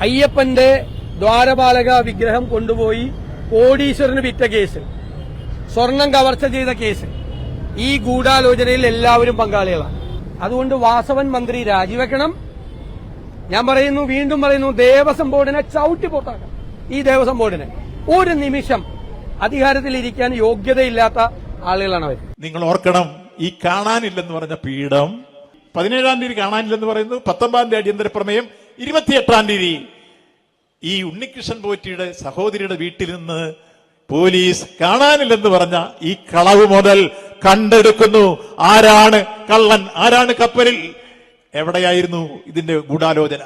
അയ്യപ്പന്റെ ദ്വാരപാലക വിഗ്രഹം കൊണ്ടുപോയി കോടീശ്വരന് വിറ്റ കേസ്, സ്വർണം കവർച്ച ചെയ്ത കേസ്, ഈ ഗൂഢാലോചനയിൽ എല്ലാവരും പങ്കാളികളാണ്. അതുകൊണ്ട് വാസവൻ മന്ത്രി രാജിവെക്കണം. ഞാൻ പറയുന്നു, വീണ്ടും പറയുന്നു, ദേവസ്വം ബോർഡിനെ ചവിട്ടി പുറത്താക്കണം. ഈ ദേവസ്വം ബോർഡിനെ ഒരു നിമിഷം അധികാരത്തിലിരിക്കാൻ യോഗ്യതയില്ലാത്ത ആളുകളാണ് അവർ. നിങ്ങൾ ഓർക്കണം, ഈ കാണാനില്ലെന്ന് പറഞ്ഞ പീഠം 17-ാം തീയതി കാണാനില്ലെന്ന് പറയുന്നു, 19-ാം തീയതി അടിയന്തര പ്രമേയം, 28-ാം തീയതി ഈ ഉണ്ണികൃഷ്ണൻ പോറ്റിയുടെ സഹോദരിയുടെ വീട്ടിൽ നിന്ന് പോലീസ് കാണാനില്ലെന്ന് പറഞ്ഞ ഈ കളവ് മുതൽ കണ്ടെടുക്കുന്നു. ആരാണ് കള്ളൻ, ആരാണ് കപ്പലിൽ, എവിടെയായിരുന്നു ഇതിന്റെ ഗൂഢാലോചന?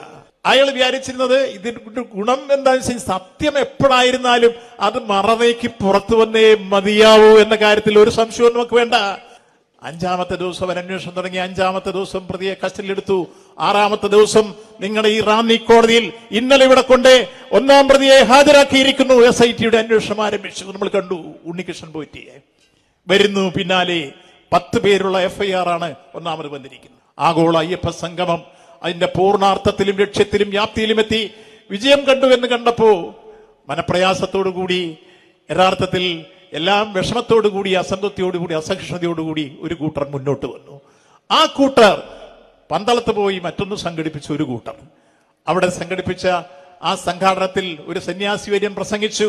അയാൾ വിചാരിച്ചിരുന്നത് ഇതിന്റെ ഗുണം എന്താണെന്ന് വെച്ചാൽ സത്യം എപ്പോഴായിരുന്നാലും അത് മറനീക്കി പുറത്തു വന്നേ മതിയാവൂ എന്ന കാര്യത്തിൽ ഒരു സംശയവും നമുക്ക് വേണ്ട. 5-ാമത്തെ ദിവസം അന്വേഷണം തുടങ്ങി, 5-ാമത്തെ ദിവസം പ്രതിയെ കസ്റ്റഡിയിലെടുത്തു. 6-ാമത്തെ ദിവസം നിങ്ങളുടെ ഈ റാന്നി കോടതിയിൽ ഇന്നലെ ഇവിടെ കൊണ്ട് 1-ാം പ്രതിയെ ഹാജരാക്കിയിരിക്കുന്നു. SIT അന്വേഷണം ആരംഭിച്ചു. നമ്മൾ കണ്ടു ഉണ്ണികൃഷ്ണൻ പോറ്റിയെ. വരുന്നു പിന്നാലെ 10 പേരുള്ള FIR ആണ് 1-ാമത് വന്നിരിക്കുന്നത്. ആഗോള അയ്യപ്പ സംഗമം അതിന്റെ പൂർണ്ണാർത്ഥത്തിലും ലക്ഷ്യത്തിലും വ്യാപ്തിയിലും എത്തി വിജയം കണ്ടു എന്ന് കണ്ടപ്പോ മനപ്രയാസത്തോടുകൂടി, യഥാർത്ഥത്തിൽ എല്ലാം വിഷമത്തോടുകൂടി, അസംതൃപ്തിയോടുകൂടി, അസഹിഷ്ണുതയോടുകൂടി ഒരു കൂട്ടർ മുന്നോട്ട് വന്നു. ആ കൂട്ടർ പന്തളത്ത് പോയി മറ്റൊന്ന് സംഘടിപ്പിച്ച ഒരു കൂട്ടർ. അവിടെ സംഘടിപ്പിച്ച ആ സംഘാടനത്തിൽ ഒരു സന്യാസിവര്യൻ പ്രസംഗിച്ചു,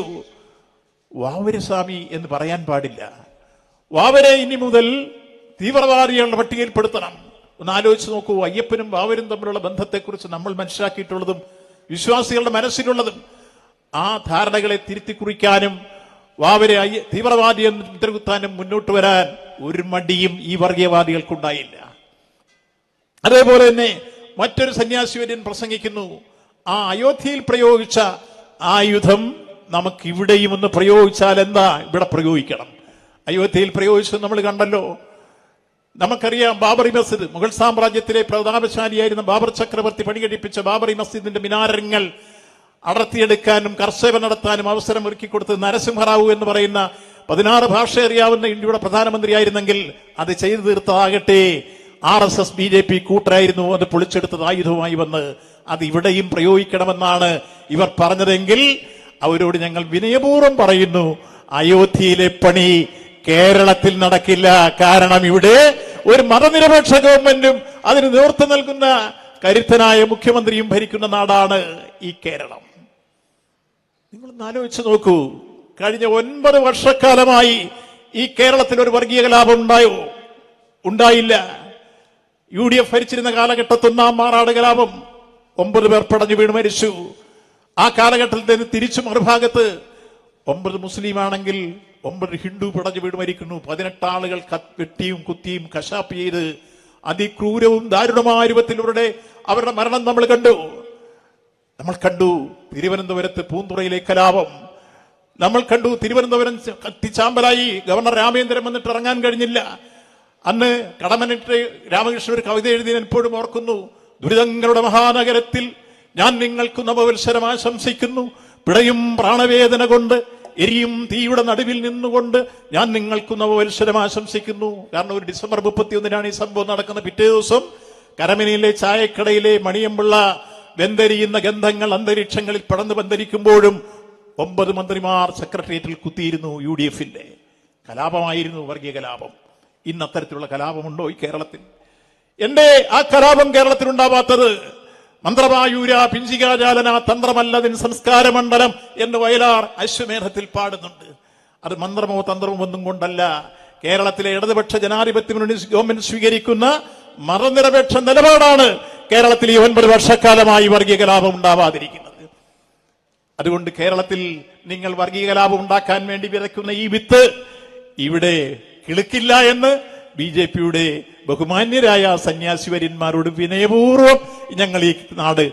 വാവരസ്വാമി എന്ന് പറയാൻ പാടില്ല, വാവരെ ഇനി മുതൽ തീവ്രവാദികളുടെ പട്ടികയിൽപ്പെടുത്തണം. ഒന്ന് ആലോചിച്ച് നോക്കൂ, അയ്യപ്പനും വാവരും തമ്മിലുള്ള ബന്ധത്തെക്കുറിച്ച് നമ്മൾ മനസ്സിലാക്കിയിട്ടുള്ളതും വിശ്വാസികളുടെ മനസ്സിലുള്ളതും. ആ ധാരണകളെ തിരുത്തി കുറിക്കാനും വാവരെ തീവ്രവാദി എന്ന് മുദ്രകുത്താനും മുന്നോട്ട് വരാൻ ഒരു മടിയും ഈ വർഗീയവാദികൾക്കുണ്ടായില്ല. അതേപോലെ തന്നെ മറ്റൊരു സന്യാസിവര്യൻ പ്രസംഗിക്കുന്നു, ആ അയോധ്യയിൽ പ്രയോഗിച്ച ആയുധം നമുക്ക് ഇവിടെയും ഒന്ന് പ്രയോഗിച്ചാൽ എന്താ, ഇവിടെ പ്രയോഗിക്കണം. അയോധ്യയിൽ പ്രയോഗിച്ചത് നമ്മൾ കണ്ടല്ലോ. നമുക്കറിയാം, ബാബറി മസ്ജിദ്, മുഗൾ സാമ്രാജ്യത്തിലെ പ്രതാപശാലിയായിരുന്ന ബാബർ ചക്രവർത്തി പണികഴിപ്പിച്ച ബാബറി മസ്ജിദിന്റെ മിനാരങ്ങൾ അടർത്തിയെടുക്കാനും കർഷക നടത്താനും അവസരം ഒരുക്കിക്കൊടുത്ത് നരസിംഹറാവു എന്ന് പറയുന്ന 16 ഭാഷ അറിയാവുന്ന ഇന്ത്യയുടെ പ്രധാനമന്ത്രിയായിരുന്നെങ്കിൽ അത് ചെയ്തു തീർത്തതാകട്ടെ RSS BJP കൂട്ടരായിരുന്നു. അത് പൊളിച്ചെടുത്തത് ആയുധവുമായി വന്ന് അത് ഇവിടെയും പ്രയോഗിക്കണമെന്നാണ് ഇവർ പറഞ്ഞതെങ്കിൽ അവരോട് ഞങ്ങൾ വിനയപൂർവ്വം പറയുന്നു, അയോധ്യയിലെ പണി കേരളത്തിൽ നടക്കില്ല. കാരണം ഇവിടെ ഒരു മതനിരപേക്ഷ ഗവൺമെന്റും അതിന് നേതൃത്വം നൽകുന്ന കരുത്തനായ മുഖ്യമന്ത്രിയും ഭരിക്കുന്ന നാടാണ് ഈ കേരളം. നിങ്ങളൊന്ന് ആലോചിച്ച് നോക്കൂ, കഴിഞ്ഞ 9 വർഷക്കാലമായി ഈ കേരളത്തിൽ ഒരു വർഗീയ കലാപം ഉണ്ടായോ? ഉണ്ടായില്ല. UDF ഭരിച്ചിരുന്ന കാലഘട്ടത്തിൽ 1-ാം മാറാട് കലാപം 9 പേർ പടഞ്ഞു വീണ് മരിച്ചു. ആ കാലഘട്ടത്തിൽ തന്നെ തിരിച്ചു മറുഭാഗത്ത് 9 മുസ്ലിം ആണെങ്കിൽ 9 ഹിന്ദു പടഞ്ഞു വീട് മരിക്കുന്നു. 18 ആളുകൾ വെട്ടിയും കുത്തിയും കശാപ്പ് ചെയ്ത് അതിക്രൂരവും ദാരുണമായ രൂപത്തിൽ അവരുടെ മരണം നമ്മൾ കണ്ടു. തിരുവനന്തപുരത്ത് പൂന്തുറയിലെ കലാപം നമ്മൾ കണ്ടു. തിരുവനന്തപുരം കത്തിച്ചാമ്പലായി. ഗവർണർ രാമേന്ദ്രൻ വന്നിട്ട് ഇറങ്ങാൻ കഴിഞ്ഞില്ല. അന്ന് കടമനിട്ട് രാമകൃഷ്ണൻ ഒരു കവിത എഴുതി എപ്പോഴും ഓർക്കുന്നു, ദുരിതങ്ങളുടെ മഹാനഗരത്തിൽ ഞാൻ നിങ്ങൾക്ക് നവവത്സരം ആശംസിക്കുന്നു, പിടയും പ്രാണവേദന കൊണ്ട് എരിയും തീയുടെ നടുവിൽ നിന്നുകൊണ്ട് ഞാൻ നിങ്ങൾക്ക് നവവത്സരം ആശംസിക്കുന്നു. കാരണം ഒരു ഡിസംബർ 31 ഈ സംഭവം നടക്കുന്ന പിറ്റേ ദിവസം കരമനയിലെ ചായക്കടയിലെ മണിയമ്പിള്ള വെന്തരിയുന്ന ഗന്ധങ്ങൾ അന്തരീക്ഷങ്ങളിൽ പടന്നു പന്തരിക്കുമ്പോഴും 9 മന്ത്രിമാർ സെക്രട്ടേറിയറ്റിൽ കുത്തിയിരുന്നു. UDFന്റെ കലാപമായിരുന്നു, വർഗീയ കലാപം. ഇന്ന് അത്തരത്തിലുള്ള കലാപമുണ്ടോ ഈ കേരളത്തിൽ? എന്റെ ആ കലാപം കേരളത്തിൽ ഉണ്ടാവാത്തത് മന്ത്രവായൂര പിഞ്ചികാജാലന തന്ത്രമല്ലതിൻ സംസ്കാരമണ്ഡലം എന്ന് വയലാർ അശ്വമേധത്തിൽ പാടുന്നുണ്ട്. അത് മന്ത്രമോ തന്ത്രമോ ഒന്നും കൊണ്ടല്ല. കേരളത്തിലെ ഇടതുപക്ഷ ജനാധിപത്യ മുന്നണി ഗവൺമെന്റ് സ്വീകരിക്കുന്ന മതനിരപേക്ഷ നിലപാടാണ് കേരളത്തിൽ ഈ 9 വർഷക്കാലമായി വർഗീയ കലാപം ഉണ്ടാവാതിരിക്കുന്നത്. അതുകൊണ്ട് കേരളത്തിൽ നിങ്ങൾ വർഗീയ കലാപം ഉണ്ടാക്കാൻ വേണ്ടി വിതയ്ക്കുന്ന ഈ വിത്ത് ഇവിടെ കിളുക്കില്ല എന്ന് BJPയുടെ ബഹുമാന്യരായ സന്യാസിവര്യന്മാരോട് വിനയപൂർവ്വം ഞങ്ങൾ ഈ നാട്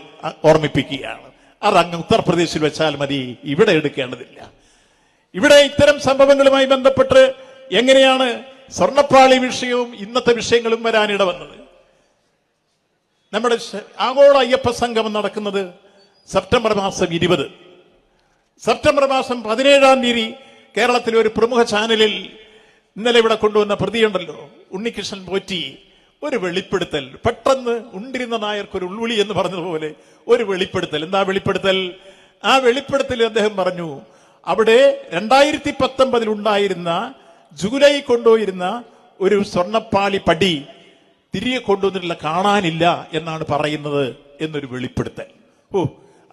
ഓർമ്മിപ്പിക്കുകയാണ്. അതങ്ങ് ഉത്തർപ്രദേശിൽ വെച്ചാൽ മതി, ഇവിടെ എടുക്കേണ്ടതില്ല. ഇവിടെ ഇത്തരം സംഭവങ്ങളുമായി ബന്ധപ്പെട്ട് എങ്ങനെയാണ് സ്വർണ്ണപ്പാളി വിഷയവും ഇന്നത്തെ വിഷയങ്ങളും വരാനിട വന്നത്? നമ്മുടെ ആഗോള അയ്യപ്പ സംഗമം നടക്കുന്നത് സെപ്റ്റംബർ മാസം 20. സെപ്റ്റംബർ മാസം 17-ാം തീയതി കേരളത്തിലെ ഒരു പ്രമുഖ ചാനലിൽ ഇന്നലെ ഇവിടെ കൊണ്ടുവന്ന പ്രതിയുണ്ടല്ലോ, ഉണ്ണികൃഷ്ണൻ പോറ്റി, ഒരു വെളിപ്പെടുത്തൽ. പെട്ടെന്ന് ഉണ്ടിരുന്ന നായർക്ക് ഒരു ഉൾവിളി എന്ന് പറഞ്ഞതുപോലെ ഒരു വെളിപ്പെടുത്തൽ. എന്താ വെളിപ്പെടുത്തൽ? ആ വെളിപ്പെടുത്തൽ അദ്ദേഹം പറഞ്ഞു, അവിടെ 2019 ഉണ്ടായിരുന്ന ജൂലൈ കൊണ്ടുപോയിരുന്ന ഒരു സ്വർണ്ണപ്പാളി പടി തിരികെ കൊണ്ടുവന്നിട്ടില്ല, കാണാനില്ല എന്നാണ് പറയുന്നത് എന്നൊരു വെളിപ്പെടുത്തൽ.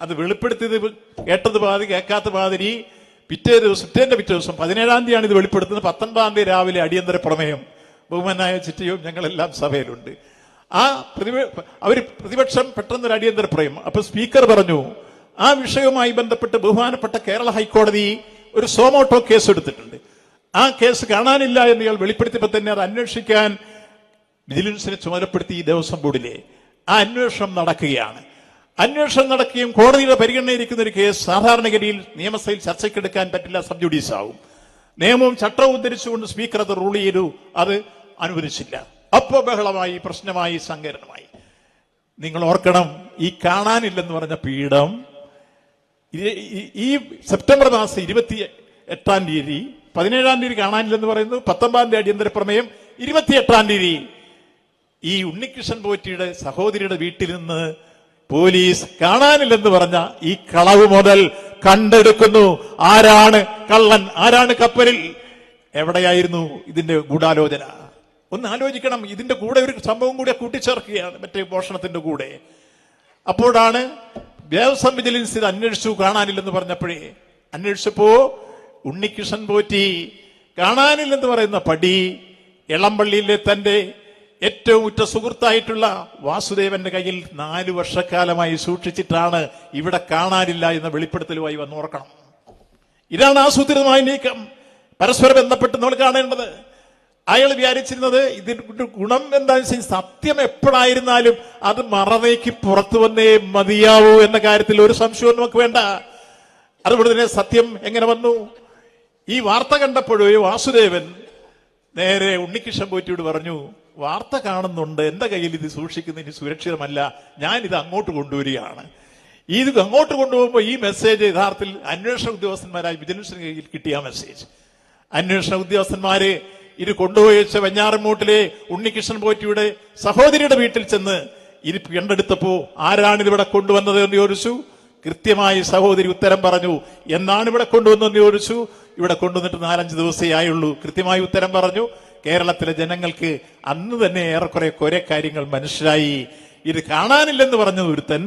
അത് വെളിപ്പെടുത്തിയത് കേട്ടത് പാതി കേൾക്കാത്ത മാതിരി പിറ്റേ ദിവസം 17-ാം തീയതിയാണ് ഇത് വെളിപ്പെടുത്തുന്നത്. 19-ാം തീയതി രാവിലെ അടിയന്തര പ്രമേയം. ബഹുമാനായ ചിറ്റയും ഞങ്ങളെല്ലാം സഭയിലുണ്ട്. പ്രതിപക്ഷം പെട്ടെന്നൊരു അടിയന്തര പ്രമേയം. അപ്പൊ സ്പീക്കർ പറഞ്ഞു, ആ വിഷയവുമായി ബന്ധപ്പെട്ട് ബഹുമാനപ്പെട്ട കേരള ഹൈക്കോടതി ഒരു സോമോട്ടോ കേസ് എടുത്തിട്ടുണ്ട്. ആ കേസ് കാണാനില്ല എന്ന് ഇയാൾ വെളിപ്പെടുത്തിയപ്പോൾ തന്നെ അത് അന്വേഷിക്കാൻ വിജിലൻസിനെ ചുമതലപ്പെടുത്തി ഈ ദേവസ്വം ബോർഡിലെ ആ അന്വേഷണം നടക്കുകയാണ്. അന്വേഷണം നടക്കുകയും കോടതിയുടെ പരിഗണനയിരിക്കുന്ന ഒരു കേസ് സാധാരണഗതിയിൽ നിയമസഭയിൽ ചർച്ചയ്ക്കെടുക്കാൻ പറ്റില്ല, സബ് ജുഡീസ് ആവും. നിയമവും ചട്ടവും ഉദ്ധരിച്ചുകൊണ്ട് സ്പീക്കർ അത് റൂൾ ചെയ്തു, അത് അനുവദിച്ചില്ല. അപ്പോ ബഹളമായി, പ്രശ്നമായി, സങ്കീർണമായി. നിങ്ങൾ ഓർക്കണം, ഈ കാണാനില്ലെന്ന് പറഞ്ഞ പീഠം ഈ സെപ്റ്റംബർ മാസം 28-ാം തീയതി, 17-ാം തീയതി കാണാനില്ലെന്ന് പറയുന്നു, 19-ാം തീയതി അടിയന്തര പ്രമേയം, 28-ാം തീയതി ഈ ഉണ്ണികൃഷ്ണൻ പോറ്റിയുടെ സഹോദരിയുടെ വീട്ടിൽ നിന്ന് പോലീസ് കാണാനില്ലെന്ന് പറഞ്ഞ ഈ കളവ് മുതൽ കണ്ടെടുക്കുന്നു. ആരാണ് കള്ളൻ, ആരാണ് കപ്പലിൽ, എവിടെയായിരുന്നു ഇതിന്റെ ഗൂഢാലോചന? ഒന്ന് ആലോചിക്കണം. ഇതിന്റെ കൂടെ ഒരു സംഭവം കൂടെ കൂട്ടിച്ചേർക്കുകയാണ്, മറ്റേ മോഷണത്തിന്റെ കൂടെ. അപ്പോഴാണ് ദേവസ്വം വിജിലൻസ് ഇത് അന്വേഷിച്ചു, കാണാനില്ലെന്ന് പറഞ്ഞപ്പോഴേ അന്വേഷിച്ചപ്പോ ഉണ്ണികൃഷ്ണൻ പോറ്റി കാണാനില്ലെന്ന് പറയുന്ന പടി എളമ്പള്ളിയിലെ തന്റെ ഏറ്റവും ഉറ്റ സുഹൃത്തായിട്ടുള്ള വാസുദേവന്റെ കയ്യിൽ 4 വർഷക്കാലമായി സൂക്ഷിച്ചിട്ടാണ് ഇവിടെ കാണാനില്ല എന്ന വെളിപ്പെടുത്തലുമായി വന്നോർക്കണം. ഇതാണ് ആസൂത്രിതമായ നീക്കം. പരസ്പരം ബന്ധപ്പെട്ട് നമ്മൾ കാണേണ്ടത്. അയാൾ വിചാരിച്ചിരുന്നത് ഇതിന്റെ ഗുണം എന്താണെന്ന് വെച്ചാൽ സത്യം എപ്പോഴായിരുന്നാലും അത് മറനീക്കി പുറത്തു വന്നേ മതിയാവൂ എന്ന കാര്യത്തിൽ ഒരു സംശയവും നമുക്ക് വേണ്ട. അതുകൊണ്ട് തന്നെ സത്യം എങ്ങനെ വന്നു? ഈ വാർത്ത കണ്ടപ്പോഴേ വാസുദേവൻ നേരെ ഉണ്ണികൃഷ്ണൻ പോറ്റിയോട് പറഞ്ഞു, വാർത്ത കാണുന്നുണ്ട്, എന്റെ കയ്യിൽ ഇത് സൂക്ഷിക്കുന്നതിന് സുരക്ഷിതമല്ല, ഞാനിത് അങ്ങോട്ട് കൊണ്ടുവരികയാണ്. ഇത് അങ്ങോട്ട് കൊണ്ടുപോകുമ്പോൾ ഈ മെസ്സേജ് യഥാർത്ഥത്തിൽ അന്വേഷണ ഉദ്യോഗസ്ഥന്മാരായി വിജിലൻസിന് കയ്യിൽ കിട്ടിയ മെസ്സേജ്. അന്വേഷണ ഉദ്യോഗസ്ഥന്മാര് ഇത് കൊണ്ടുപോയി വെച്ച വെഞ്ഞാറമൂട്ടിലെ ഉണ്ണികൃഷ്ണൻ പോറ്റിയുടെ സഹോദരിയുടെ വീട്ടിൽ ചെന്ന് ഇത് കണ്ടെടുത്തപ്പോ ആരാണിതിവിടെ കൊണ്ടുവന്നത് എന്ന് ചോദിച്ചു. കൃത്യമായി സഹോദരി ഉത്തരം പറഞ്ഞു. എന്നാണ് ഇവിടെ കൊണ്ടുവന്നതെന്ന് ചോദിച്ചു. ഇവിടെ കൊണ്ടുവന്നിട്ട് 4-5 ദിവസമേ ആയുള്ളൂ. കൃത്യമായി ഉത്തരം പറഞ്ഞു. കേരളത്തിലെ ജനങ്ങൾക്ക് അന്ന് തന്നെ ഏറെക്കുറെ കാര്യങ്ങൾ മനസ്സിലായി. ഇത് കാണാനില്ലെന്ന് പറഞ്ഞ ഒരുത്തൻ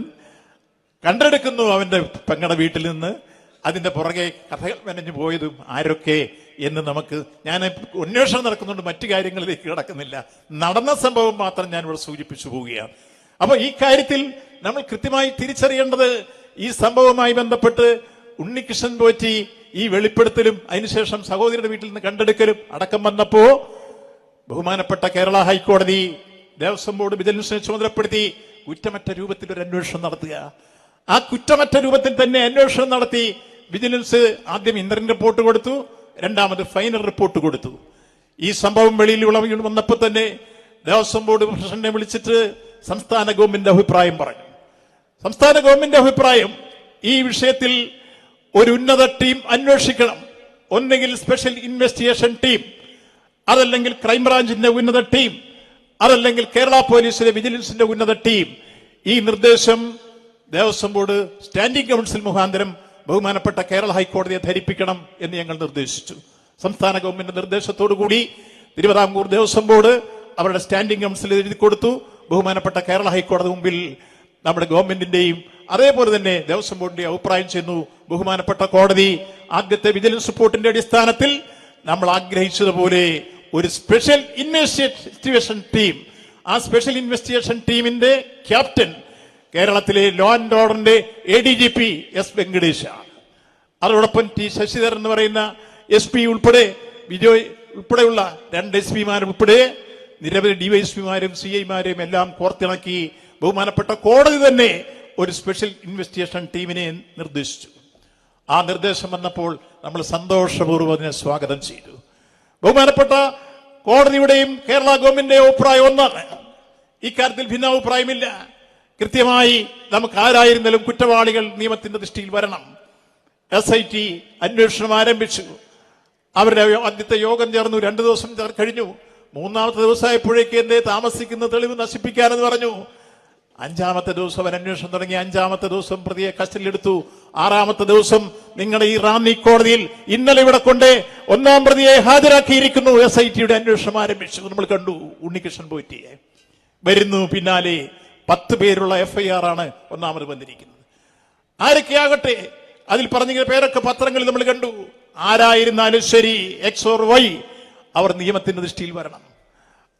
കണ്ടെടുക്കുന്നു അവന്റെ പെങ്ങളുടെ വീട്ടിൽ നിന്ന്. അതിന്റെ പുറകെ കഥകൾ മെനഞ്ഞു പോയതും ആരൊക്കെ എന്ന് നമുക്ക്, ഞാൻ അന്വേഷണം നടക്കുന്നുണ്ട്, മറ്റു കാര്യങ്ങളിലേക്ക് കിടക്കുന്നില്ല. നടന്ന സംഭവം മാത്രം ഞാൻ ഇവിടെ സൂചിപ്പിച്ചു പോവുകയാണ്. അപ്പൊ ഈ കാര്യത്തിൽ നമ്മൾ കൃത്യമായി തിരിച്ചറിയേണ്ടത്, ഈ സംഭവവുമായി ബന്ധപ്പെട്ട് ഉണ്ണികൃഷ്ണൻ പോറ്റി ഈ വെളിപ്പെടുത്തലും അതിനുശേഷം സഹോദരിയുടെ വീട്ടിൽ നിന്ന് കണ്ടെടുക്കലും അടക്കം വന്നപ്പോ ബഹുമാനപ്പെട്ട കേരള ഹൈക്കോടതി ദേവസ്വം ബോർഡ് വിജിലൻസിനെ ചുമതലപ്പെടുത്തി കുറ്റമറ്റ രൂപത്തിൽ ഒരു അന്വേഷണം നടത്തുക. ആ കുറ്റമറ്റ രൂപത്തിൽ തന്നെ അന്വേഷണം നടത്തി വിജിലൻസ് ആദ്യം ഇന്റർൻ റിപ്പോർട്ട് കൊടുത്തു, രണ്ടാമത് ഫൈനൽ റിപ്പോർട്ട് കൊടുത്തു. ഈ സംഭവം വെളിയിൽ വന്നപ്പോൾ തന്നെ ദേവസ്വം ബോർഡ് പ്രസിഡന്റിനെ വിളിച്ചിട്ട് സംസ്ഥാന ഗവൺമെന്റ് അഭിപ്രായം പറഞ്ഞു. സംസ്ഥാന ഗവൺമെന്റ് അഭിപ്രായം, ഈ വിഷയത്തിൽ ഒരു ഉന്നത ടീം അന്വേഷിക്കണം. ഒന്നെങ്കിൽ സ്പെഷ്യൽ ഇൻവെസ്റ്റിഗേഷൻ ടീം, അതല്ലെങ്കിൽ ക്രൈംബ്രാഞ്ചിന്റെ ഉന്നത ടീം, അതല്ലെങ്കിൽ കേരള പോലീസിലെ വിജിലൻസിന്റെ ഉന്നത ടീം. ഈ നിർദ്ദേശം ദേവസ്വം ബോർഡ് സ്റ്റാൻഡിംഗ് കൗൺസിൽ മുഖാന്തരം ബഹുമാനപ്പെട്ട കേരള ഹൈക്കോടതിയെ ധരിപ്പിക്കണം എന്ന് ഞങ്ങൾ നിർദ്ദേശിച്ചു. സംസ്ഥാന ഗവൺമെന്റ് നിർദ്ദേശത്തോടുകൂടി തിരുവിതാംകൂർ ദേവസ്വം ബോർഡ് അവരുടെ സ്റ്റാൻഡിംഗ് കൗൺസിൽ എഴുതി കൊടുത്തു. ബഹുമാനപ്പെട്ട കേരള ഹൈക്കോടതി മുമ്പിൽ നമ്മുടെ ഗവൺമെന്റിന്റെയും അതേപോലെ തന്നെ ദേവസ്വം ബോർഡിന്റെ അഭിപ്രായം ചെയ്യുന്നു. ബഹുമാനപ്പെട്ട കോടതി ആദ്യത്തെ വിജിലൻസ് റിപ്പോർട്ടിന്റെ അടിസ്ഥാനത്തിൽ നമ്മൾ ആഗ്രഹിച്ചതുപോലെ ഒരു സ്പെഷ്യൽ ഇൻവെസ്റ്റിഗേഷൻ ടീം, ആ സ്പെഷ്യൽ ഇൻവെസ്റ്റിഗേഷൻ ടീമിന്റെ ക്യാപ്റ്റൻ കേരളത്തിലെ ലോ ആൻഡ് ഓർഡറിന്റെ ADGP എസ് വെങ്കടേശാണ്. അതോടൊപ്പം ടി ശശിധരൻ എന്ന് പറയുന്ന SP ഉൾപ്പെടെ, വിജയ് ഉൾപ്പെടെയുള്ള 2 SP ഉൾപ്പെടെ നിരവധി DYSPമാരും CIമാരെയും എല്ലാം കോർത്തിണക്കി ബഹുമാനപ്പെട്ട കോടതി തന്നെ ഒരു സ്പെഷ്യൽ ഇൻവെസ്റ്റിഗേഷൻ ടീമിനെ നിർദ്ദേശിച്ചു. ആ നിർദ്ദേശം വന്നപ്പോൾ നമ്മൾ സന്തോഷപൂർവ്വം അതിനെ സ്വാഗതം ചെയ്തു. ബഹുമാനപ്പെട്ട കോടതിയുടെയും കേരള ഗവൺമെന്റിന്റെയും അഭിപ്രായം ഒന്നാണ്. ഇക്കാര്യത്തിൽ ഭിന്നാഭിപ്രായമില്ല. കൃത്യമായി നമുക്ക് ആരായിരുന്നാലും കുറ്റവാളികൾ നിയമത്തിന്റെ ദൃഷ്ടിയിൽ വരണം. SIT അന്വേഷണം ആരംഭിച്ചു. അവരുടെ ആദ്യത്തെ യോഗം ചേർന്നു, 2 ദിവസം കഴിഞ്ഞു. മൂന്നാമത്തെ ദിവസമായപ്പോഴേക്ക് എന്റെ താമസിക്കുന്ന തെളിവ് നശിപ്പിക്കാനെന്ന് പറഞ്ഞു. 5-ാമത്തെ ദിവസം അവൻ അന്വേഷണം തുടങ്ങി. 5-ാമത്തെ ദിവസം പ്രതിയെ കസ്റ്റഡിയിലെടുത്തു. 6-ാമത്തെ ദിവസം നിങ്ങളുടെ ഈ റാന്നി കോടതിയിൽ ഇന്നലെ ഇവിടെ കൊണ്ട് 1-ാം പ്രതിയെ ഹാജരാക്കിയിരിക്കുന്നു. SIT അന്വേഷണം ആരംഭിച്ചു. നമ്മൾ കണ്ടു ഉണ്ണികൃഷ്ണൻ പോറ്റിയെ. വരുന്നു പിന്നാലെ 10 പേരുള്ള FIR ആണ് 1-ാമത് വന്നിരിക്കുന്നത്. ആരൊക്കെയാകട്ടെ, അതിൽ പറഞ്ഞ പേരൊക്കെ പത്രങ്ങളിൽ നമ്മൾ കണ്ടു. ആരായിരുന്നാലും ശരി, X or Y, അവർ നിയമത്തിന്റെ ദൃഷ്ടിയിൽ വരണം.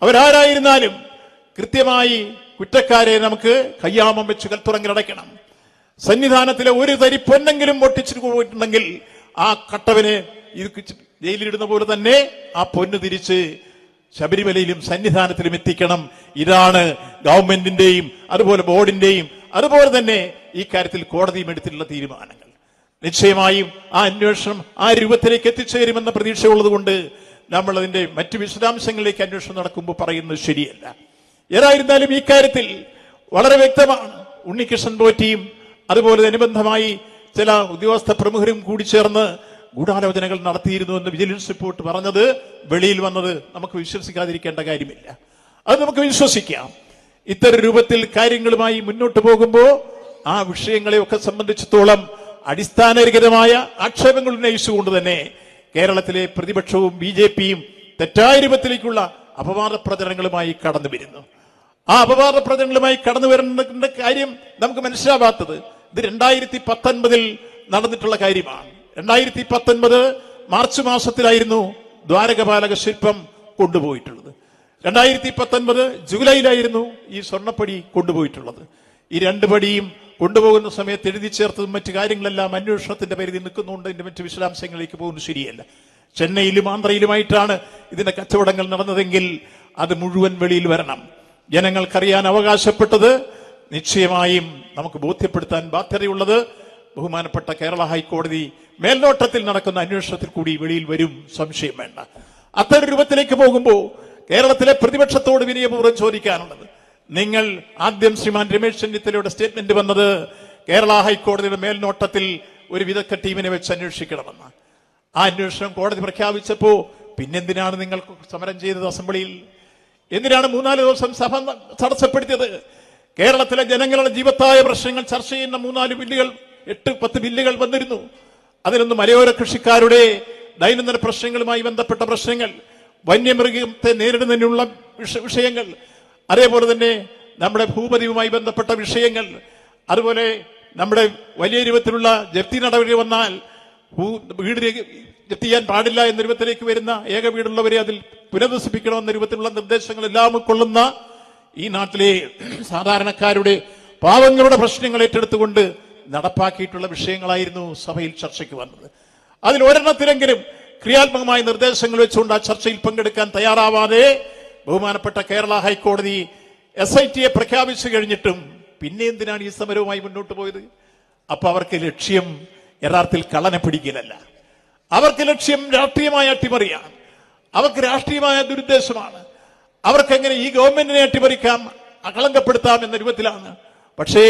അവരാരായിരുന്നാലും കൃത്യമായി കുറ്റക്കാരെ നമുക്ക് കയ്യാമം വെച്ച് കൽത്തുറങ്കിലടയ്ക്കണം. സന്നിധാനത്തിലെ ഒരു തരി പൊന്നെങ്കിലും പൊട്ടിച്ചിട്ട് പോയിട്ടുണ്ടെങ്കിൽ ആ കട്ടവന് ജയിലിലിടുന്ന പോലെ തന്നെ ആ പൊന്ന് തിരിച്ച് ശബരിമലയിലും സന്നിധാനത്തിലും എത്തിക്കണം. ഇതാണ് ഗവൺമെന്റിന്റെയും അതുപോലെ ബോർഡിന്റെയും അതുപോലെ തന്നെ ഈ കാര്യത്തിൽ കോടതിയും എടുത്തിട്ടുള്ള തീരുമാനങ്ങൾ. നിശ്ചയമായും ആ അന്വേഷണം ആ രൂപത്തിലേക്ക് എത്തിച്ചേരുമെന്ന പ്രതീക്ഷയുള്ളത് കൊണ്ട് നമ്മൾ അതിന്റെ മറ്റു വിശദാംശങ്ങളിലേക്ക് അന്വേഷണം നടക്കുമ്പോൾ പറയുന്നത് ശരിയല്ല. ഏതായിരുന്നാലും ഈ കാര്യത്തിൽ വളരെ വ്യക്തമാണ്. ഉണ്ണികൃഷ്ണൻ പോറ്റിയും അതുപോലെ അനുബന്ധമായി ചില ഉദ്യോഗസ്ഥ പ്രമുഖരും കൂടി ചേർന്ന് ഗൂഢാലോചനകൾ നടത്തിയിരുന്നു എന്ന് വിജിലൻസ് റിപ്പോർട്ട് പറഞ്ഞത് വെളിയിൽ വന്നത് നമുക്ക് വിശ്വസിക്കാതിരിക്കേണ്ട കാര്യമില്ല. അത് നമുക്ക് വിശ്വസിക്കാം. ഇത്തരം രൂപത്തിൽ കാര്യങ്ങളുമായി മുന്നോട്ട് പോകുമ്പോൾ ആ വിഷയങ്ങളെയൊക്കെ സംബന്ധിച്ചിടത്തോളം അടിസ്ഥാനരഹിതമായ ആക്ഷേപങ്ങൾ ഉന്നയിച്ചുകൊണ്ട് തന്നെ കേരളത്തിലെ പ്രതിപക്ഷവും BJPയും തെറ്റായ രൂപത്തിലേക്കുള്ള അപവാദ പ്രചരണങ്ങളുമായി കടന്നു വരുന്നു. ആ അപവാദ പ്രചരണങ്ങളുമായി കടന്നു വരുന്ന കാര്യം നമുക്ക് മനസ്സിലാവാത്തത് ഇത് 2019 നടന്നിട്ടുള്ള കാര്യമാണ്. 2019 മാർച്ച് മാസത്തിലായിരുന്നു ദ്വാരകപാലക ശില്പം കൊണ്ടുപോയിട്ടുള്ളത്. 2019 ജൂലൈയിലായിരുന്നു ഈ സ്വർണ്ണപ്പടി കൊണ്ടുപോയിട്ടുള്ളത്. ഈ 2 പടിയും കൊണ്ടുപോകുന്ന സമയത്ത് എഴുതി ചേർത്തതും മറ്റു കാര്യങ്ങളെല്ലാം അന്വേഷണത്തിന്റെ പരിധി നിൽക്കുന്നുണ്ട്. ഇതിന്റെ മറ്റു വിശദാംശങ്ങളിലേക്ക് പോകുന്നത് ശരിയല്ല. ചെന്നൈയിലും ആന്ധ്രയിലുമായിട്ടാണ് ഇതിന്റെ കച്ചവടങ്ങൾ നടന്നതെങ്കിൽ അത് മുഴുവൻ വെളിയിൽ വരണം. ജനങ്ങൾക്കറിയാൻ അവകാശപ്പെട്ടത് നിശ്ചയമായും നമുക്ക് ബോധ്യപ്പെടുത്താൻ ബാധ്യതയുള്ളത് ബഹുമാനപ്പെട്ട കേരള ഹൈക്കോടതി മേൽനോട്ടത്തിൽ നടക്കുന്ന അന്വേഷണത്തിൽ കൂടി വെളിയിൽ വരും, സംശയം വേണ്ട. അത്തരം രൂപത്തിലേക്ക് പോകുമ്പോൾ കേരളത്തിലെ പ്രതിപക്ഷത്തോട് വിനയപൂർവ്വം ചോദിക്കാനുള്ളത്, നിങ്ങൾ ആദ്യം ശ്രീമാൻ രമേശ് ചെന്നിത്തലയുടെ സ്റ്റേറ്റ്മെന്റ് വന്നത് കേരള ഹൈക്കോടതിയുടെ മേൽനോട്ടത്തിൽ ഒരു വിദഗ്ധ ടീമിനെ വെച്ച് അന്വേഷിക്കണമെന്ന്. ആ അന്വേഷണം കോടതി പ്രഖ്യാപിച്ചപ്പോ പിന്നെന്തിനാണ് നിങ്ങൾ സമരം ചെയ്തത് അസംബ്ലിയിൽ? എന്തിനാണ് 3-4 ദിവസം സഭ തടസ്സപ്പെടുത്തിയത്? കേരളത്തിലെ ജനങ്ങളുടെ ജീവത്തായ പ്രശ്നങ്ങൾ ചർച്ച ചെയ്യുന്ന 3-4 ബില്ലുകൾ 8-10 ബില്ലുകൾ വന്നിരുന്നു. അതിലൊന്ന് മലയോര കൃഷിക്കാരുടെ ദൈനംദിന പ്രശ്നങ്ങളുമായി ബന്ധപ്പെട്ട പ്രശ്നങ്ങൾ, വന്യമൃഗത്തെ നേരിടുന്നതിനുള്ള വിഷയങ്ങൾ, അതേപോലെ തന്നെ നമ്മുടെ ഭൂപതിയുമായി ബന്ധപ്പെട്ട വിഷയങ്ങൾ, അതുപോലെ നമ്മുടെ വലിയ രൂപത്തിലുള്ള ജപ്തി നടപടി വന്നാൽ വീട് ജപ്തി ചെയ്യാൻ പാടില്ല എന്ന രൂപത്തിലേക്ക് വരുന്ന ഏക വീടുള്ളവരെ അതിൽ പുനരധിവസിപ്പിക്കണമെന്ന രൂപത്തിലുള്ള നിർദ്ദേശങ്ങളെല്ലാം ഉൾക്കൊള്ളുന്ന ഈ നാട്ടിലെ സാധാരണക്കാരുടെ പാവങ്ങളുടെ പ്രശ്നങ്ങൾ ഏറ്റെടുത്തുകൊണ്ട് നടപ്പാക്കിയിട്ടുള്ള വിഷയങ്ങളായിരുന്നു സഭയിൽ ചർച്ചയ്ക്ക് വന്നത്. അതിൽ ഒരെണ്ണത്തിലെങ്കിലും ക്രിയാത്മകമായ നിർദ്ദേശങ്ങൾ വെച്ചുകൊണ്ട് ആ ചർച്ചയിൽ പങ്കെടുക്കാൻ തയ്യാറാവാതെ ബഹുമാനപ്പെട്ട കേരള ഹൈക്കോടതി SITയെ പ്രഖ്യാപിച്ചു കഴിഞ്ഞിട്ടും പിന്നെ എന്തിനാണ് ഈ സമരവുമായി മുന്നോട്ട് പോയത്? അപ്പൊ അവർക്ക് ലക്ഷ്യം യഥാർത്ഥത്തിൽ കള്ളനെ പിടിക്കലല്ല, അവർക്ക് ലക്ഷ്യം രാഷ്ട്രീയമായ അട്ടിമറിയാണ്, അവർക്ക് രാഷ്ട്രീയമായ ദുരുദ്ദേശമാണ്. അവർക്കെങ്ങനെ ഈ ഗവൺമെന്റിനെ അട്ടിമറിക്കാം, അകളങ്കപ്പെടുത്താം എന്ന രൂപത്തിലാണ്. പക്ഷേ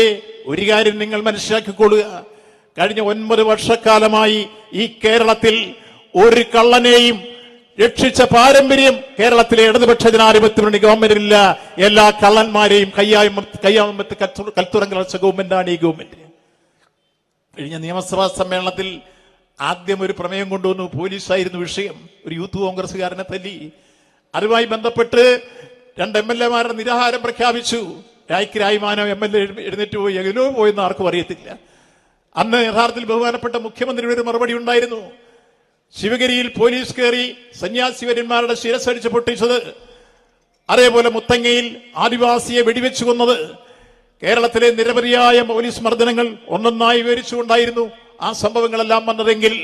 ഒരു കാര്യം നിങ്ങൾ മനസ്സിലാക്കിക്കൊള്ളുക, കഴിഞ്ഞ 9 വർഷക്കാലമായി ഈ കേരളത്തിൽ ഒരു കള്ളനെയും രക്ഷിച്ച പാരമ്പര്യം കേരളത്തിലെ ഇടതുപക്ഷ ജനാധിപത്യ മുന്നണി ഗവൺമെന്റിനില്ല. എല്ലാ കള്ളന്മാരെയും കയ്യാമത്ത് കൽത്തുറങ്കിലടച്ച ഗവൺമെന്റാണ് ഈ ഗവൺമെന്റ്. കഴിഞ്ഞ നിയമസഭാ സമ്മേളനത്തിൽ ആദ്യം ഒരു പ്രമേയം കൊണ്ടുവന്നു. പോലീസായിരുന്നു വിഷയം. ഒരു യൂത്ത് കോൺഗ്രസുകാരനെ തല്ലി. അതുമായി ബന്ധപ്പെട്ട് 2 MLA-മാരുടെ നിരാഹാരം പ്രഖ്യാപിച്ചു. രായ്മാനോ MLA എഴുന്നേറ്റ് പോയി, എങ്ങനെയോ പോയെന്ന് ആർക്കും അറിയത്തില്ല. അന്ന് യഥാർത്ഥത്തിൽ ബഹുമാനപ്പെട്ട മുഖ്യമന്ത്രിയുടെ ഒരു മറുപടി ഉണ്ടായിരുന്നു. ശിവഗിരിയിൽ പോലീസ് കയറി സന്യാസിവര്യന്മാരുടെ ശിരസടിച്ച് പൊട്ടിച്ചത്, അതേപോലെ മുത്തങ്ങയിൽ ആദിവാസിയെ വെടിവെച്ചു കൊന്നത്, കേരളത്തിലെ നിരവധിയായ പോലീസ് മർദ്ദനങ്ങൾ ഒന്നൊന്നായി വിവരിച്ചുകൊണ്ടായിരുന്നു ആ സംഭവങ്ങളെല്ലാം വന്നതെങ്കിൽ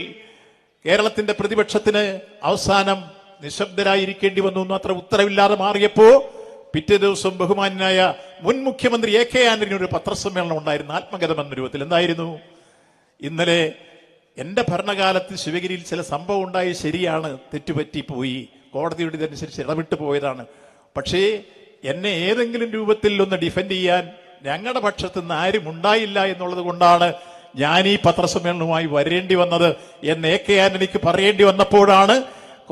കേരളത്തിന്റെ പ്രതിപക്ഷത്തിന് അവസാനം നിശബ്ദരായിരിക്കേണ്ടി വന്നു. അത്ര ഉത്തരവില്ലാതെ മാറിയപ്പോ പിറ്റേ ദിവസം ബഹുമാന്യനായ മുൻ മുഖ്യമന്ത്രി AK ആന്റണി ഒരു പത്രസമ്മേളനം ഉണ്ടായിരുന്നു, ആത്മകഥം എന്ന രൂപത്തിൽ. എന്തായിരുന്നു? ഇന്നലെ എന്റെ ഭരണകാലത്ത് ശിവഗിരിയിൽ ചില സംഭവം ഉണ്ടായി, ശരിയാണ്, തെറ്റുപറ്റിപ്പോയി, കോടതിയുടെ ഇതനുസരിച്ച് ഇടവിട്ട് പോയതാണ്. പക്ഷേ എന്നെ ഏതെങ്കിലും രൂപത്തിൽ ഒന്ന് ഡിഫെൻഡ് ചെയ്യാൻ ഞങ്ങളുടെ പക്ഷത്ത് നിന്ന് ആരും ഉണ്ടായില്ല എന്നുള്ളത് കൊണ്ടാണ് ഞാൻ ഈ പത്രസമ്മേളനവുമായി വരേണ്ടി വന്നത് എന്ന് AK ആന്റണിക്ക് പറയേണ്ടി വന്നപ്പോഴാണ്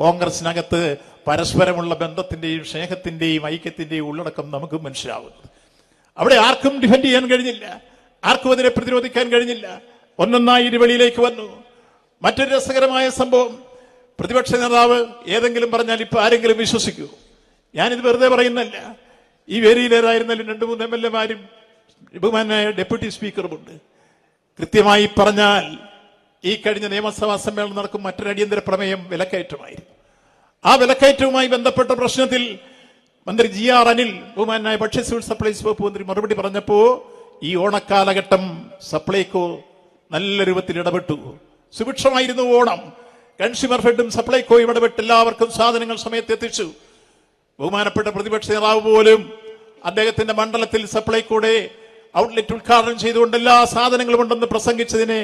കോൺഗ്രസിനകത്ത് പരസ്പരമുള്ള ബന്ധത്തിന്റെയും സ്നേഹത്തിന്റെയും ഐക്യത്തിന്റെയും ഉള്ളടക്കം നമുക്ക് മനസ്സിലാവുന്നത്. അവിടെ ആർക്കും ഡിഫെൻഡ് ചെയ്യാൻ കഴിഞ്ഞില്ല, ആർക്കും അതിനെ പ്രതിരോധിക്കാൻ കഴിഞ്ഞില്ല. ഒന്നൊന്നായി ഇരുവെളിയിലേക്ക് വന്നു. മറ്റൊരു രസകരമായ സംഭവം, പ്രതിപക്ഷ നേതാവ് ഏതെങ്കിലും പറഞ്ഞാൽ ഇപ്പൊ ആരെങ്കിലും വിശ്വസിക്കൂ? ഞാനിത് വെറുതെ പറയുന്നല്ല. ഈ വേദിയിലേതായിരുന്നാലും 2-3 MLA-മാരും ബഹുമാനായ ഡെപ്യൂട്ടി സ്പീക്കറുമുണ്ട്. കൃത്യമായി പറഞ്ഞാൽ ഈ കഴിഞ്ഞ നിയമസഭാ സമ്മേളനം നടക്കും മറ്റൊരു അടിയന്തര പ്രമേയം വിലക്കയറ്റമായിരുന്നു. ആ വിലക്കയറ്റവുമായി ബന്ധപ്പെട്ട പ്രശ്നത്തിൽ മന്ത്രി GR അനിൽ, ബഹുമാനായ ഭക്ഷ്യ സിവിൽ സപ്ലൈസ് വകുപ്പ് മന്ത്രി, മറുപടി പറഞ്ഞപ്പോ ഈ ഓണക്കാലഘട്ടം സപ്ലൈകോ നല്ല രൂപത്തിൽ ഇടപെട്ടു. സുഭിക്ഷമായിരുന്നു ഓണം. കൺസ്യൂമർ ഫെഡും സപ്ലൈകോയും ഇടപെട്ട് എല്ലാവർക്കും സാധനങ്ങൾ സമയത്ത് എത്തിച്ചു. ബഹുമാനപ്പെട്ട പ്രതിപക്ഷ നേതാവ് പോലും അദ്ദേഹത്തിന്റെ മണ്ഡലത്തിൽ സപ്ലൈകോയുടെ ഔട്ട്ലെറ്റ് ഉദ്ഘാടനം ചെയ്തുകൊണ്ട് എല്ലാ സാധനങ്ങളും ഉണ്ടെന്ന് പ്രസംഗിച്ചതിനെ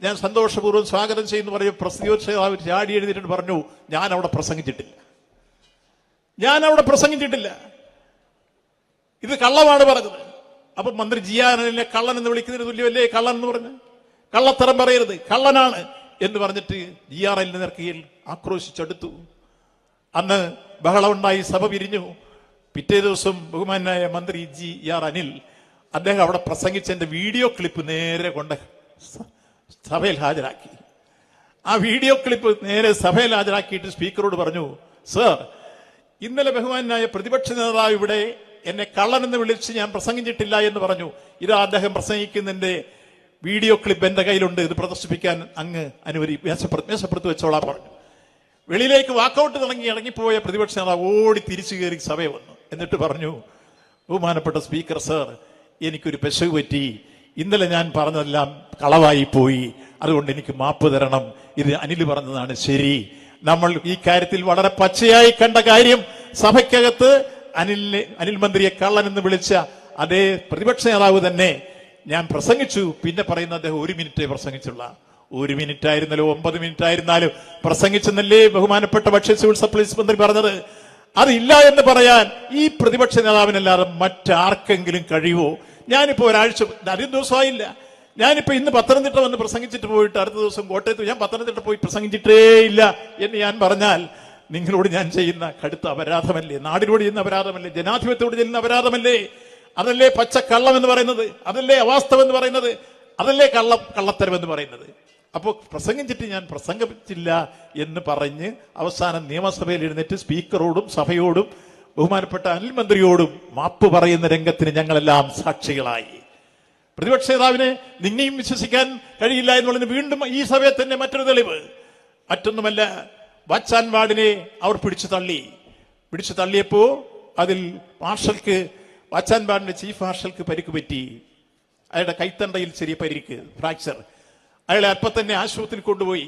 ഞാൻ സന്തോഷപൂർവ്വം സ്വാഗതം ചെയ്യുന്നു. പറയും പ്രതിപക്ഷ നേതാവ് ചാടി എഴുതിയിട്ട് പറഞ്ഞു, ഞാൻ അവിടെ പ്രസംഗിച്ചിട്ടില്ല, ഇത് കള്ളമാണ് പറഞ്ഞത്. അപ്പൊ മന്ത്രി GR അനിലിനെ കള്ളൻ എന്ന് വിളിക്കുന്നതിന് തുല്യമല്ലേ കള്ളൻ എന്ന് പറഞ്ഞു? കള്ളത്തരം പറയരുത്, കള്ളനാണ് എന്ന് പറഞ്ഞിട്ട് GR അനിലിന്റെ നേർക്കയിൽ ആക്രോശിച്ചെടുത്തു. അന്ന് ബഹളമുണ്ടായി, സഭ പിരിഞ്ഞു. പിറ്റേ ദിവസം ബഹുമാനായ മന്ത്രി GR അനിൽ അദ്ദേഹം അവിടെ പ്രസംഗിച്ചതിന്റെ വീഡിയോ ക്ലിപ്പ് നേരെ കൊണ്ട് സഭയിൽ ഹാജരാക്കി. ആ വീഡിയോ ക്ലിപ്പ് നേരെ സഭയിൽ ഹാജരാക്കിയിട്ട് സ്പീക്കറോട് പറഞ്ഞു, സർ, ഇന്നലെ ബഹുമാനായ പ്രതിപക്ഷ നേതാവ് ഇവിടെ എന്നെ കള്ളനെന്ന് വിളിച്ച് ഞാൻ പ്രസംഗിച്ചിട്ടില്ല എന്ന് പറഞ്ഞു. ഇതാ അദ്ദേഹം പ്രസംഗിക്കുന്നതിന്റെ വീഡിയോ ക്ലിപ്പ് എന്റെ കയ്യിലുണ്ട്, ഇത് പ്രദർശിപ്പിക്കാൻ അങ്ങ് മേശപ്പുറത്ത് വെച്ചോളാൻ പറഞ്ഞു. വെളിയിലേക്ക് വാക്കൌട്ട് ഇറങ്ങിപ്പോയ പ്രതിപക്ഷ നേതാവ് ഓടി തിരിച്ചു കയറി സഭയെ വന്നു. എന്നിട്ട് പറഞ്ഞു, ബഹുമാനപ്പെട്ട സ്പീക്കർ സർ, എനിക്കൊരു പെശക് പറ്റി, ഇന്നലെ ഞാൻ പറഞ്ഞതെല്ലാം കളവായി പോയി, അതുകൊണ്ട് എനിക്ക് മാപ്പ് തരണം. ഇത് അനിൽ പറഞ്ഞതാണ് ശരി. നമ്മൾ ഈ കാര്യത്തിൽ വളരെ പച്ചയായി കണ്ട കാര്യം, സഭയ്ക്കകത്ത് അനിൽ മന്ത്രിയെ കള്ളൻ എന്ന് വിളിച്ച അതേ പ്രതിപക്ഷ നേതാവ് തന്നെ ഞാൻ പ്രസംഗിച്ചു. പിന്നെ പറയുന്ന അദ്ദേഹം 1 മിനിറ്റേ പ്രസംഗിച്ചുള്ള. 1 മിനിറ്റ് ആയിരുന്നാലും 9 മിനിറ്റ് ആയിരുന്നാലും പ്രസംഗിച്ചെന്നല്ലേ ബഹുമാനപ്പെട്ട ഭക്ഷ്യ സിവിൽ സപ്ലൈസ് മന്ത്രി പറഞ്ഞത്? അതില്ല എന്ന് പറയാൻ ഈ പ്രതിപക്ഷ നേതാവിനല്ലാതെ മറ്റാർക്കെങ്കിലും കഴിയുമോ? ഞാനിപ്പോ ഒരാഴ്ച അധികം ദിവസമായില്ല, ഞാനിപ്പോ ഇന്ന് പത്തനംതിട്ട വന്ന് പ്രസംഗിച്ചിട്ട് പോയിട്ട് അടുത്ത ദിവസം കോട്ടയത്ത് ഞാൻ പത്തനംതിട്ട പോയി പ്രസംഗിച്ചിട്ടേ ഇല്ല എന്ന് ഞാൻ പറഞ്ഞാൽ നിങ്ങളോട് ഞാൻ ചെയ്യുന്ന കടുത്ത അപരാധമല്ലേ? നാടിനോട് ചെയ്യുന്ന അപരാധമല്ലേ? ജനാധിപത്യത്തോട് ചെയ്യുന്ന അപരാധമല്ലേ? അതല്ലേ പച്ചക്കള്ളം എന്ന് പറയുന്നത്? അതല്ലേ അവാസ്തവം എന്ന് പറയുന്നത്? അതല്ലേ കള്ളത്തരം എന്ന് പറയുന്നത്? അപ്പോൾ പ്രസംഗിച്ചിട്ട് ഞാൻ പ്രസംഗിച്ചില്ല എന്ന് പറഞ്ഞ് അവസാനം നിയമസഭയിൽ എഴുന്നേറ്റ് സ്പീക്കറോടും സഭയോടും ബഹുമാനപ്പെട്ട അനിൽ മന്ത്രിയോടും മാപ്പ് പറയുന്ന രംഗത്തിന് ഞങ്ങളെല്ലാം സാക്ഷികളായി. പ്രതിപക്ഷ നേതാവിനെ നിന്നെയും വിശ്വസിക്കാൻ കഴിയില്ല എന്നുള്ളതിന് വീണ്ടും ഈ സഭയെ തന്നെ മറ്റൊരു തെളിവ്. മറ്റൊന്നുമല്ല, വാച്ചാൻ വാർഡിനെ അവർ പിടിച്ചു തള്ളിയപ്പോ അതിൽ വാച്ചാൻ വാർഡിന്റെ ചീഫ് മാർഷൽക്ക് പരിക്ക് പറ്റി. അയാളുടെ കൈത്തണ്ടയിൽ ചെറിയ പരിക്ക്, ഫ്രാക്ചർ. അയാളെ അപ്പം തന്നെ ആശുപത്രിയിൽ കൊണ്ടുപോയി.